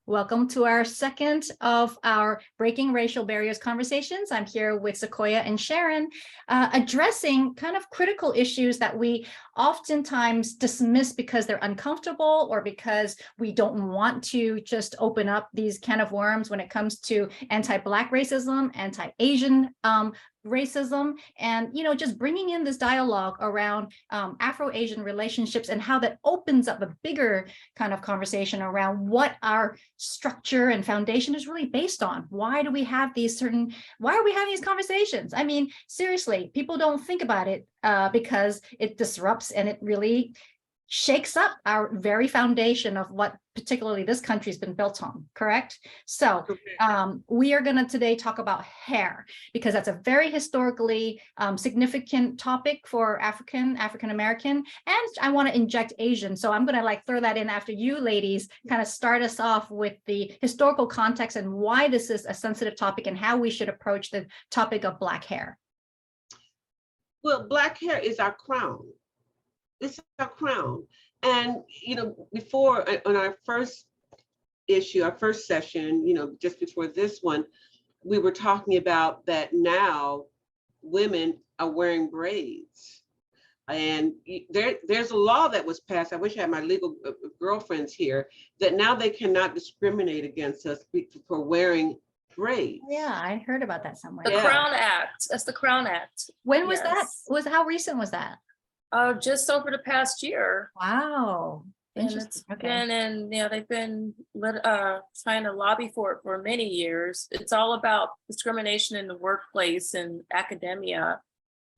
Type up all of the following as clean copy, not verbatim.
Welcome to our second of our Breaking Racial Barriers conversations. I'm here with Sequoia and Sharon, addressing kind of critical issues that we oftentimes dismiss because they're uncomfortable or because we don't want to just open up these can of worms when it comes to anti-Black racism, anti-Asian racism, and just bringing in this dialogue around Afro-Asian relationships and how that opens up a bigger kind of conversation around what our structure and foundation is really based on. Why are we having these conversations? I mean, seriously, people don't think about it because it disrupts and it really shakes up our very foundation of what particularly this country has been built on, correct? So we are going to today talk about hair, because that's a very historically significant topic for African American, and I want to inject Asian. So I'm going to throw that in after you ladies kind of start us off with the historical context and why this is a sensitive topic and how we should approach the topic of Black hair. Well, Black hair is our crown. It's our crown. And, before on our first session, just before this one, we were talking about that now women are wearing braids. And there's a law that was passed. I wish I had my legal girlfriends here, that now they cannot discriminate against us for wearing braids. Yeah, I heard about that somewhere. The Crown Act. That's the Crown Act. When was that? How recent was that? Just over the past year. Wow. Interesting. And they've been trying to lobby for it for many years. It's all about discrimination in the workplace and academia,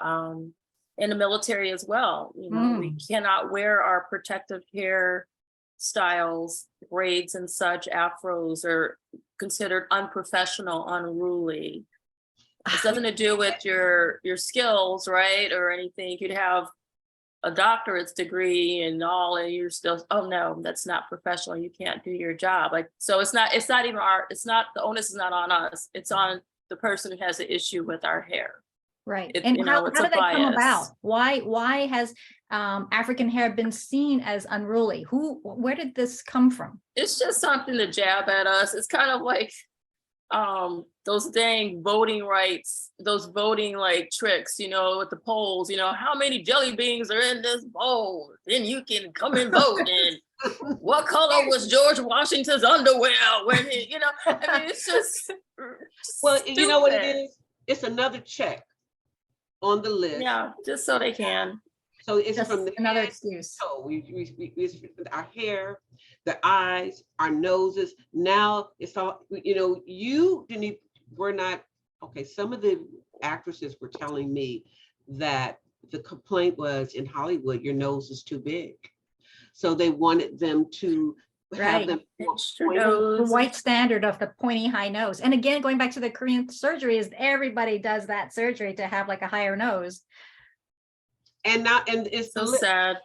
in the military as well. We cannot wear our protective hair styles, braids and such. Afros are considered unprofessional, unruly. It's nothing to do with your skills, right, or anything. You could have a doctorate's degree and all, and you're still, oh no, that's not professional. You can't do your job. So it's not even the onus is not on us. It's on the person who has an issue with our hair. Right. And how did that come about? Why has African hair been seen as unruly? Where did this come from? It's just something to jab at us. It's kind of like those dang voting rights, those voting tricks, with the polls, how many jelly beans are in this bowl? Then you can come and vote. And what color was George Washington's underwear when it's just well, stupid. You know what it is? It's another check on the list. Yeah, just so they can. So it's just from another excuse. So we our hair, the eyes, our noses. Now it's all, we're not, okay, some of the actresses were telling me that the complaint was in Hollywood, your nose is too big. So they wanted them to have them the white standard of the pointy high nose. And again, going back to the Korean surgery, is everybody does that surgery to have a higher nose. And it's so sad.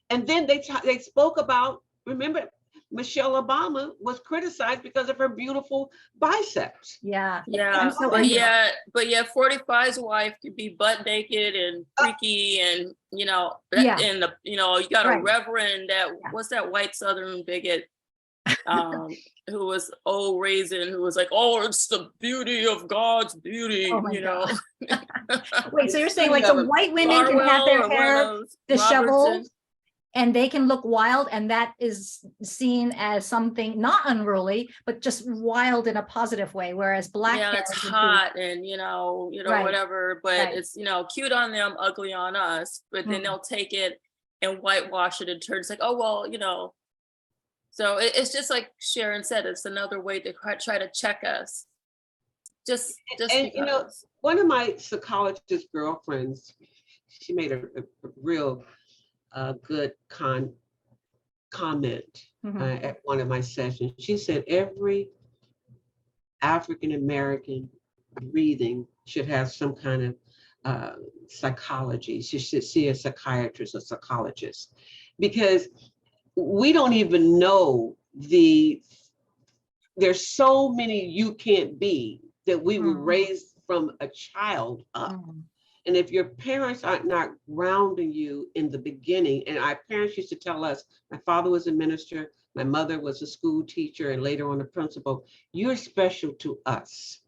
And then they spoke about, remember, Michelle Obama was criticized because of her beautiful biceps. Yeah. But 45's wife could be butt naked and freaky, and you got a reverend what's that white Southern bigot who was old raisin, who was like, oh, it's the beauty of God's beauty, God. Wait, so you're saying the white women can have their hair disheveled and they can look wild, and that is seen as something not unruly, but just wild in a positive way, whereas Black hair it's hot and whatever, but it's cute on them, ugly on us. But then they'll take it and whitewash it and turn, it's oh well, so it's just like Sharon said, it's another way to try to check us. Just because. One of my psychologist girlfriends, she made a real good comment at one of my sessions. She said every African American breathing should have some kind of psychology. She should see a psychiatrist or psychologist, because we don't even know there's so many you can't be that we were raised from a child up. And if your parents are not grounding you in the beginning, and our parents used to tell us, my father was a minister, my mother was a school teacher, and later on a principal, you're special to us.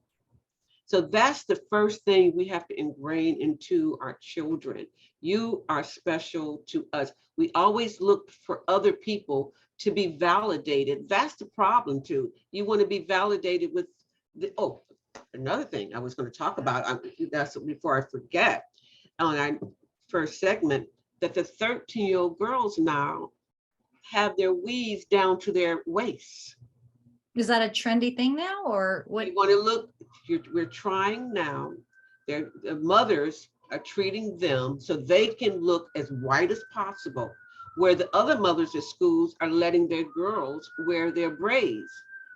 So that's the first thing we have to ingrain into our children. You are special to us. We always look for other people to be validated. That's the problem too. You want to be validated with another thing I was going to talk about, that's before I forget, on our first segment, that the 13-year-old girls now have their weaves down to their waists. Is that a trendy thing now, or what? You want to look, we're trying now, the mothers are treating them so they can look as white as possible, where the other mothers at schools are letting their girls wear their braids,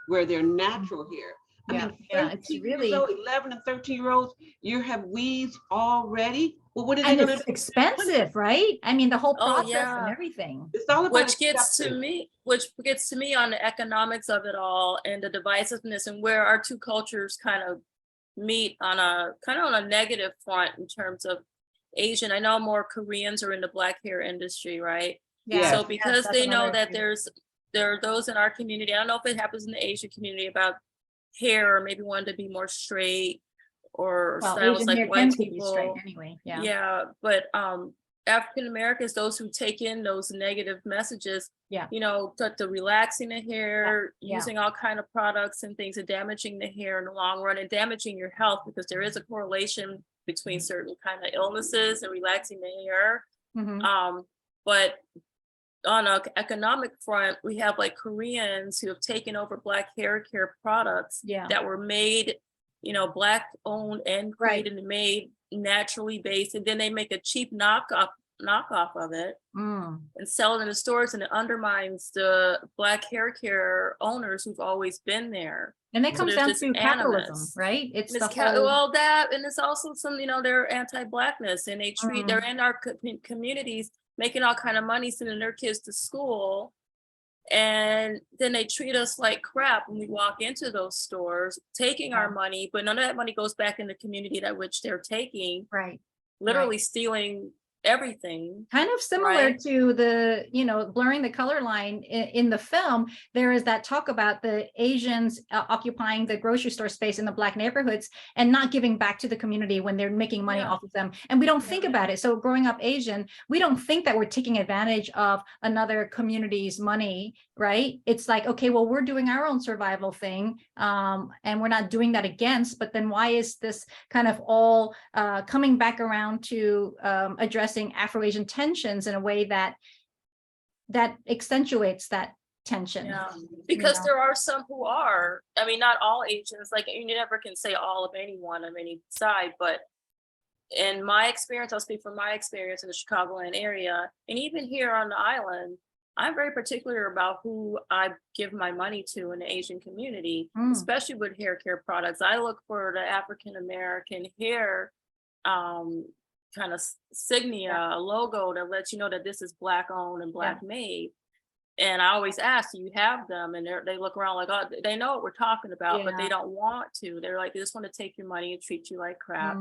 wear their natural hair. I mean, it's really 11 and 13-year-olds, you have weaves already. Well, what are they going to do? It's expensive, right? I mean, the whole process and yeah. everything. It's all about which gets to me on the economics of it all and the divisiveness, and where our two cultures kind of meet on a negative front in terms of Asian. I know more Koreans are in the Black hair industry, right? Yeah. So because they know that there are those in our community, I don't know if it happens in the Asian community, about hair, or maybe wanting to be more straight or styles like white people. Anyway, but African Americans, those who take in those negative messages, the relaxing the hair, using all kind of products and things, and damaging the hair in the long run, and damaging your health, because there is a correlation between certain kind of illnesses and relaxing the hair. But on an economic front, we have like Koreans who have taken over Black hair care products that were made, Black owned and created and made naturally based, and then they make a cheap knockoff of it and sell it in the stores, and it undermines the Black hair care owners who've always been there. And that comes down to capitalism, right? It's the whole that, and it's also some, they're anti-Blackness, and they treat they're in our communities making all kind of money, sending their kids to school, and then they treat us like crap when we walk into those stores, taking our money, but none of that money goes back in the community that which they're taking, literally stealing everything. Kind of similar to the, blurring the color line in the film. There is that talk about the Asians occupying the grocery store space in the Black neighborhoods and not giving back to the community when they're making money off of them. And we don't think about it. So growing up Asian, we don't think that we're taking advantage of another community's money, right? It's like, okay, well, we're doing our own survival thing, and we're not doing that against, but then why is this kind of all coming back around to addressing Afro-Asian tensions in a way that accentuates that tension? Because there are some who are, I mean, not all Asians, like you never can say all of anyone on any side, but in my experience, I'll speak from my experience in the Chicagoland area, and even here on the island, I'm very particular about who I give my money to in the Asian community, especially with hair care products. I look for the African-American hair kind of signia, logo that lets you know that this is Black owned and Black made. And I always ask, do you have them? And they look around like, oh, they know what we're talking about, but they don't want to. They're like, they just want to take your money and treat you like crap,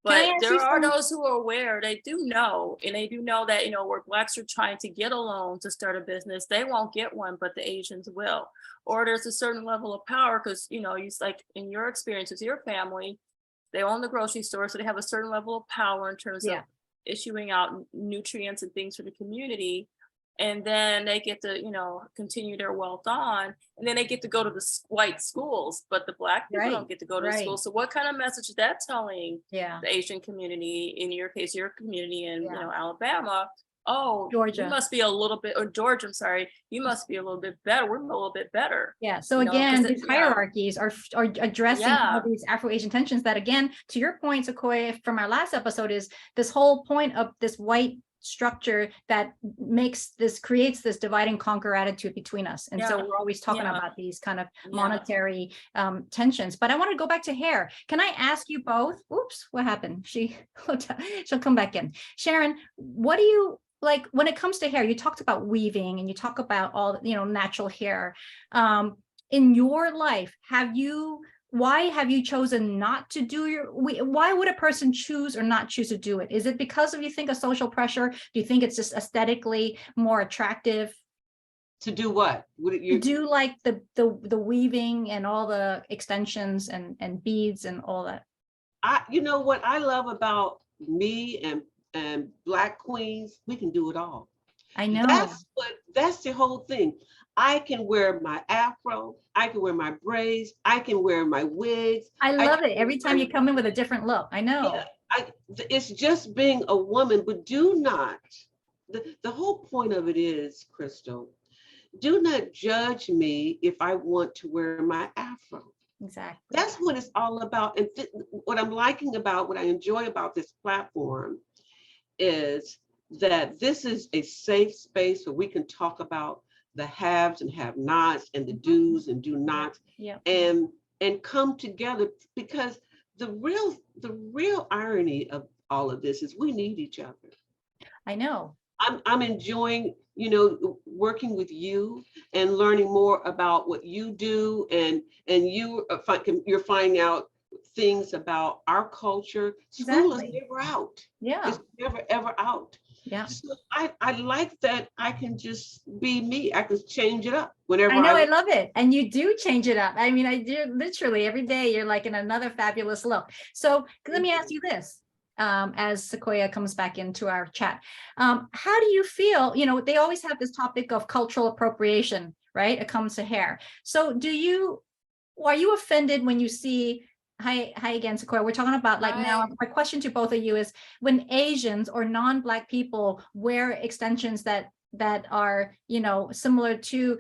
But there are those who are aware, they do know, and they do know that, where Blacks are trying to get a loan to start a business, they won't get one, but the Asians will. Or there's a certain level of power because, you like in your experience with your family, they own the grocery store, so they have a certain level of power in terms of issuing out nutrients and things for the community. And then they get to, continue their wealth on, and then they get to go to the white schools, but the Black people don't get to go to the school. So what kind of message is that telling the Asian community, in your case, your community in, Alabama? Oh, Georgia, you must be a little bit, or Georgia, I'm sorry, you must be a little bit better. We're a little bit better. Yeah. So again, these hierarchies are addressing all these Afro-Asian tensions that, again, to your point, Sequoia, from our last episode, is this whole point of this white structure that creates this divide and conquer attitude between us. And so we're always talking about these kind of monetary tensions. But I want to go back to hair. Can I ask you both? Oops, what happened? She'll come back in. Sharon, what do you like when it comes to hair? You talked about weaving and you talk about all natural hair. In your life, have you why have you chosen not to do why would a person choose or not choose to do it? Is it because of, you think, a social pressure? Do you think it's just aesthetically more attractive? To do what? To do like the weaving and all the extensions and beads and all that. You know what I love about me and Black queens, we can do it all. I know. That's the whole thing. I can wear my afro, I can wear my braids, I can wear my wigs. I love it. Every time you come in with a different look. I know. Yeah, it's just being a woman, but do not, the whole point of it is, Crystal, do not judge me if I want to wear my afro. Exactly. That's what it's all about. And what I'm liking about, what I enjoy about this platform is that this is a safe space where we can talk about the haves and have nots and the do's and do nots, and come together, because the real irony of all of this is we need each other. I know. I'm enjoying, working with you and learning more about what you do, and you're finding out things about our culture. School is never out. Yeah. It's never ever out. Yeah. So I like that I can just be me. I can change it up whenever I know. I love it. And you do change it up. I mean, I do literally every day. You're like in another fabulous look. So let me ask you this. As Sequoia comes back into our chat, how do you feel? They always have this topic of cultural appropriation, right? It comes to hair. So are you offended when you see, hi again, Sequoia, we're talking about now, my question to both of you is, when Asians or non-Black people wear extensions that are, similar to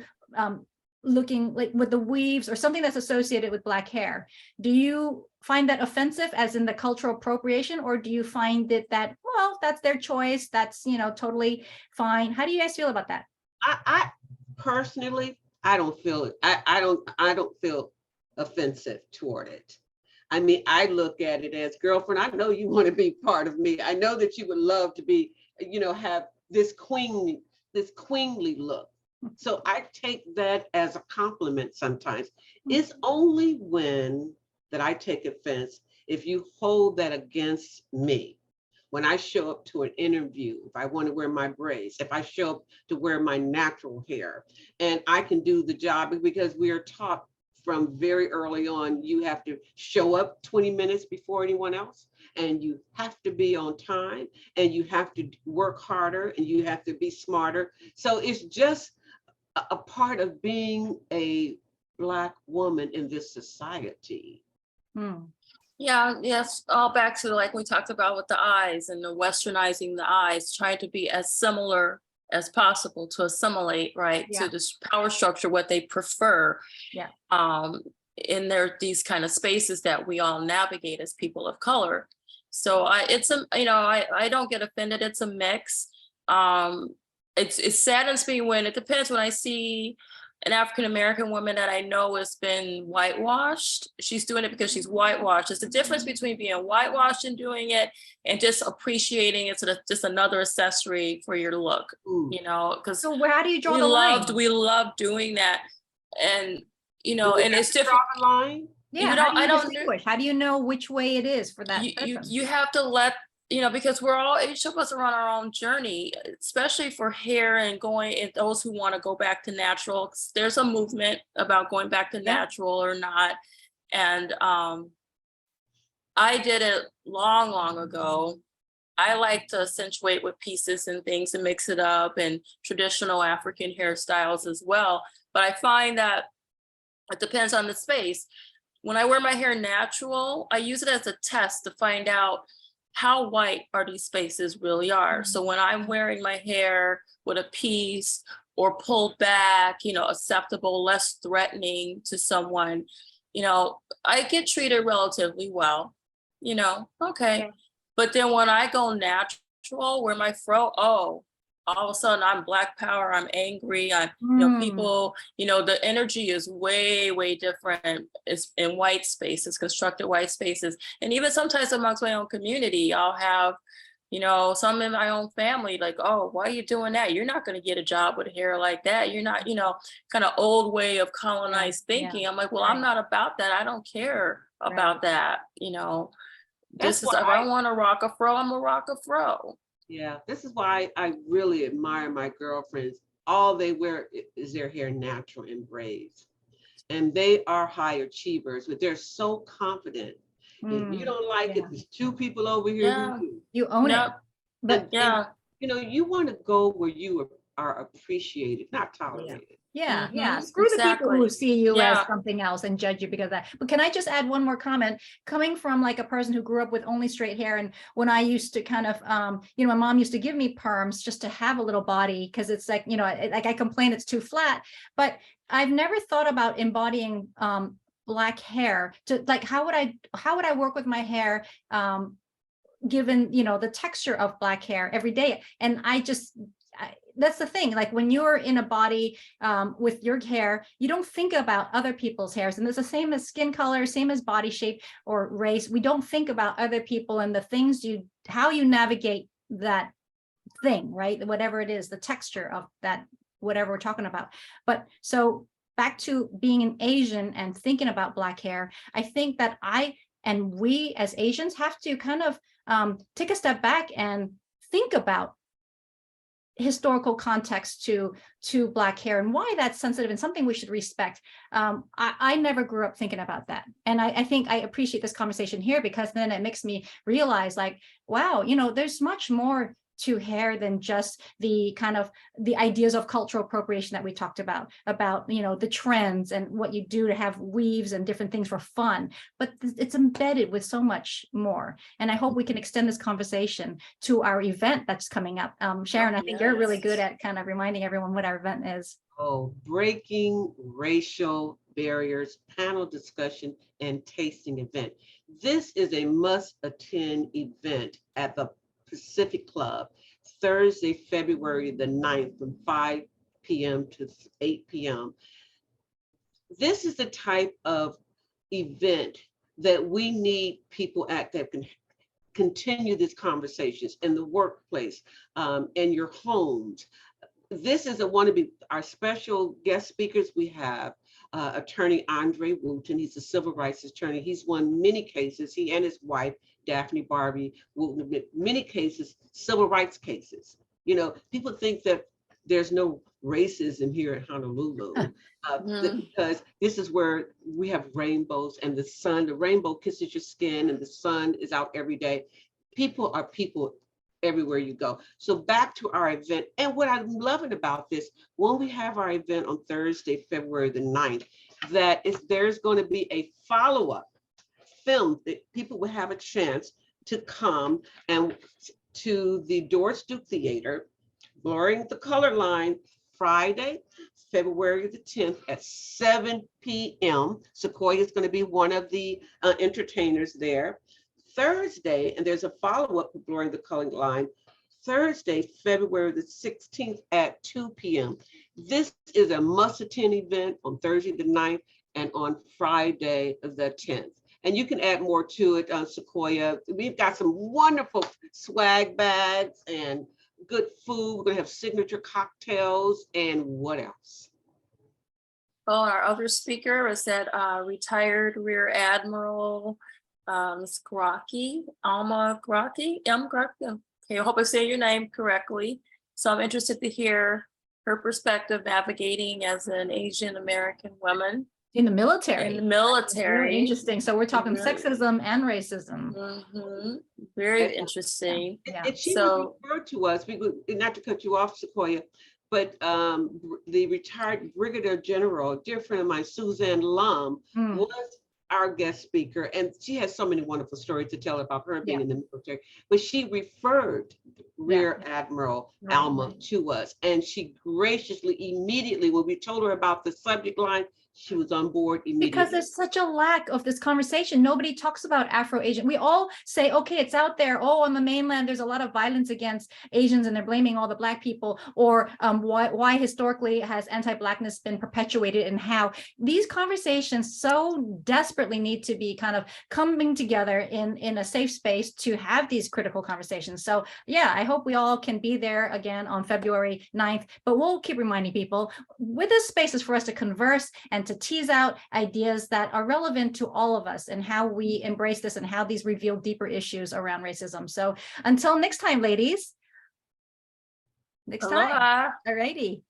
looking like with the weaves or something that's associated with Black hair, do you find that offensive as in the cultural appropriation, or do you find it that, well, that's their choice, that's totally fine? How do you guys feel about that? I personally, I don't feel it. I don't feel offensive toward it. I mean, I look at it as, girlfriend, I know you want to be part of me. I know that you would love to be, have this queenly look. So I take that as a compliment sometimes. It's only when that I take offense if you hold that against me. When I show up to an interview, if I want to wear my braids, if I show up to wear my natural hair, and I can do the job, because we are taught from very early on, you have to show up 20 minutes before anyone else, and you have to be on time, and you have to work harder, and you have to be smarter. So it's just a part of being a Black woman in this society. Yeah, yes, all back to like we talked about with the eyes and the westernizing the eyes, trying to be as similar as possible to assimilate, right, to this power structure, what they prefer. In these kind of spaces that we all navigate as people of color. So I don't get offended. It's a mix. It saddens me when it depends, when I see an African-American woman that I know has been whitewashed. She's doing it because she's whitewashed. There's a difference between being whitewashed and doing it and just appreciating it's just another accessory for your look, because so how do you draw the line? We love doing that. And, and it's different. Draw the line? Yeah, how do you know which way it is for that person? You have to let, because each of us are on our own journey, especially for hair and those who want to go back to natural. There's a movement about going back to natural or not. And I did it long ago. I like to accentuate with pieces and things and mix it up, and traditional African hairstyles as well. But I find that it depends on the space. When I wear my hair natural, I use it as a test to find out how white are these spaces really are. So when I'm wearing my hair with a piece or pulled back, acceptable, less threatening to someone, I get treated relatively well, okay. But then when I go natural, where my fro, all of a sudden I'm Black power, I'm angry, people, the energy is way different. It's in white spaces, constructed white spaces. And even sometimes amongst my own community, I'll have, You know, some in my own family, like, oh, why are you doing that? You're not going to get a job with hair like that. You're not, you know, kind of old way of colonized thinking. I'm like, well, I'm not about that. I don't care about that. You know, That's this is, if I want to rock a fro, I'm a rock a fro. Yeah, this is why I really admire my girlfriends. All they wear is their hair natural in braids. And they are high achievers, but they're so confident. If you don't like it, there's two people over here who do. You own it. But and, you know, you want to go where you are appreciated, not tolerated. Screw the people who see you as something else and judge you because of that. But can I just add one more comment? Coming from like a person who grew up with only straight hair, and when I used to kind of, you know, my mom used to give me perms just to have a little body because it's like, you know, like I complain it's too flat, but I've never thought about embodying black hair to like, how would I work with my hair given, you know, the texture of black hair every day? And that's the thing, like when you're in a body with your hair, you don't think about other people's hairs. And it's the same as skin color, same as body shape or race. We don't think about other people and the things how you navigate that thing, right? Whatever it is, the texture of that, whatever we're talking about. But so back to being an Asian and thinking about black hair, I think that we as Asians have to kind of take a step back and think about historical context to black hair and why that's sensitive and something we should respect. I never grew up thinking about that. And I think I appreciate this conversation here because then it makes me realize like, wow, you know, there's much more to hair than just the kind of the ideas of cultural appropriation that we talked about, you know, the trends and what you do to have weaves and different things for fun, but it's embedded with so much more. And I hope we can extend this conversation to our event that's coming up. Sharon, I think you're really good at kind of reminding everyone what our event is. Oh, Breaking Racial Barriers panel discussion and tasting event. This is a must-attend event at the Pacific Club, Thursday, February the 9th from 5 p.m. to 8 p.m. This is the type of event that we need people at that can continue these conversations in the workplace, in your homes. This is one of our special guest speakers. We have attorney Andre Wooten. He's a civil rights attorney. He's won many cases. He and his wife, Daphne Barbie, Wooten, many cases, civil rights cases. You know, people think that there's no racism here in Honolulu because this is where we have rainbows and the sun, the rainbow kisses your skin and the sun is out every day. People are people everywhere you go. So back to our event. And what I'm loving about this, when we have our event on Thursday, February the 9th, there's going to be a follow-up film that people will have a chance to come and to the Doris Duke Theater, Blurring the Color Line, Friday, February the 10th at 7 p.m. Sequoia is going to be one of the entertainers there. Thursday, and there's a follow-up to Blurring the Color Line, Thursday, February the 16th at 2 p.m. This is a must-attend event on Thursday the 9th and on Friday the 10th. And you can add more to it on Sequoia. We've got some wonderful swag bags and good food. We're gonna have signature cocktails and what else? Well, our other speaker is that retired Rear Admiral Grocki, Alma Grocki, Grocki. Okay, I hope I say your name correctly. So I'm interested to hear her perspective navigating as an Asian American woman. In the military. In the military. Very interesting. So we're talking sexism and racism. Very interesting. And she was referred to us, not to cut you off, Sequoia, but the retired Brigadier General, a dear friend of mine, Suzanne Lum, was our guest speaker. And she has so many wonderful stories to tell about her being in the military. But she referred Rear Admiral Alma to us. And she graciously, immediately, when we told her about the subject line, she was on board immediately. Because there's such a lack of this conversation. Nobody talks about Afro-Asian. We all say, okay, it's out there. Oh, on the mainland, there's a lot of violence against Asians and they're blaming all the Black people, or why historically has anti-Blackness been perpetuated, and how these conversations so desperately need to be kind of coming together in a safe space to have these critical conversations. So yeah, I hope we all can be there again on February 9th, but we'll keep reminding people with this space is for us to converse and to tease out ideas that are relevant to all of us and how we embrace this and how these reveal deeper issues around racism. So until next time, ladies. Next time. Aloha. All righty.